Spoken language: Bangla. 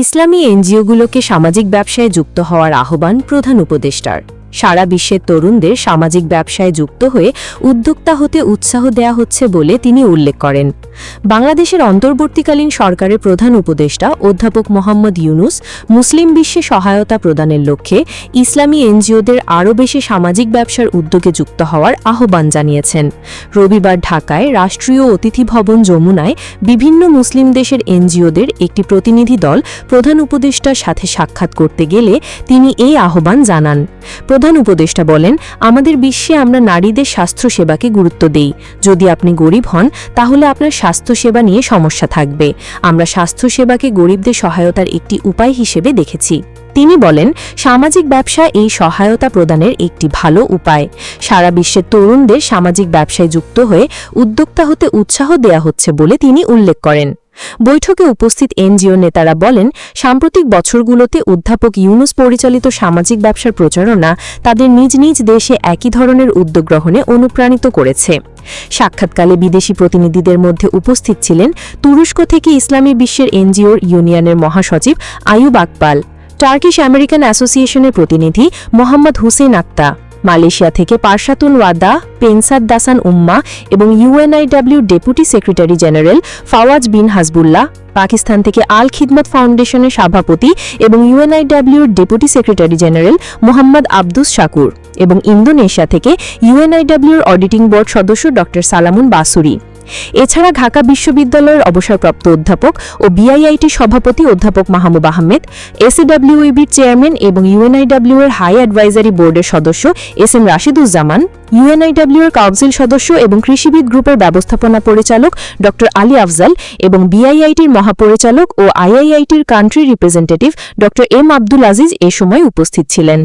ইসলামী এনজিওগুলোকে সামাজিক ব্যবসায় যুক্ত হওয়ার আহ্বান প্রধান উপদেষ্টার। সারা বিশ্বের তরুণদের সামাজিক ব্যবসায় যুক্ত হয়ে উদ্যোক্তা হতে উৎসাহ দেয়া হচ্ছে বলে তিনি উল্লেখ করেন। বাংলাদেশের অন্তর্বর্তীকালীন সরকারের প্রধান উপদেষ্টা অধ্যাপক মোহাম্মদ ইউনুস মুসলিম বিশ্বে সহায়তা প্রদানের লক্ষ্যে ইসলামী এনজিওদের আরও বেশি সামাজিক ব্যবসার উদ্যোগে যুক্ত হওয়ার আহ্বান জানিয়েছেন। রবিবার ঢাকায় রাষ্ট্রীয় অতিথি ভবন যমুনায় বিভিন্ন মুসলিম দেশের এনজিওদের একটি প্রতিনিধি দল প্রধান উপদেষ্টার সাথে সাক্ষাৎ করতে গেলে তিনি এই আহ্বান জানান। প্রধান উপদেষ্টা বলেন, আমাদের বিশ্বে আমরা নারীদের স্বাস্থ্যসেবাকে গুরুত্ব দেই। যদি আপনি গরিব হন তাহলে আপনার স্বাস্থ্যসেবা নিয়ে সমস্যা থাকবে। আমরা স্বাস্থ্যসেবাকে গরিবদের সহায়তার একটি উপায় হিসেবে দেখেছি। তিনি বলেন, সামাজিক ব্যবসা এই সহায়তা প্রদানের একটি ভালো উপায়। সারা বিশ্বের তরুণদের সামাজিক ব্যবসায় যুক্ত হয়ে উদ্যোক্তা হতে উৎসাহ দেয়া হচ্ছে বলে তিনি উল্লেখ করেন। বৈঠকে উপস্থিত এনজিও নেতারা বলেন, সাম্প্রতিক বছরগুলোতে অধ্যাপক ইউনুস পরিচালিত সামাজিক ব্যবসার প্রচারণা তাদের নিজ নিজ দেশে একই ধরনের উদ্যোগ গ্রহণে অনুপ্রাণিত করেছে। সাক্ষাৎকালে বিদেশি প্রতিনিধিদের মধ্যে উপস্থিত ছিলেন তুরস্ক থেকে ইসলামী বিশ্বের এনজিওর ইউনিয়নের মহাসচিব আয়ুব আকবাল, টার্কিশ আমেরিকান অ্যাসোসিয়েশনের প্রতিনিধি মোহাম্মদ হুসেইন আক্তা, মালয়েশিয়া থেকে পারসাতুন ওয়াদা পেনসাদ দাসান উম্মা এবং ইউএনআইডব্লিউর deputy secretary general Fawaz bin Hasbullah, Pakistan থেকে আল খিদমত ফাউন্ডেশনের সভাপতি এবং ইউএনআইডব্লিউর deputy secretary general Mohammad Abdus Shakoor এবং ইন্দোনেশিয়া থেকে ইউএনআইডব্লিউর অডিটিং বোর্ড সদস্য ড সালামুন বাসুরি। এছাড়া ঢাকা বিশ্ববিদ্যালয়ের অবসরপ্রাপ্ত অধ্যাপক ও বিআইআইটি সভাপতি অধ্যাপক মাহমুদ আহমেদ, এসিডব্লিউইবির চেয়ারম্যান এবং ইউএনআইডব্লিউ এর হাই অ্যাডভাইজারি বোর্ডের সদস্য এসএম রাশিদুজ্জামান, ইউএনআইডব্লিউ এর কাউন্সিল সদস্য এবং কৃষিবিদ গ্রুপের ব্যবস্থাপনা পরিচালক ড আলী আফজাল এবং বিআইআইটির মহাপরিচালক ও আইআইআইটির কান্ট্রি রিপ্রেজেন্টেটিভ ড এম আব্দুল আজিজ এ সময় উপস্থিত ছিলেন।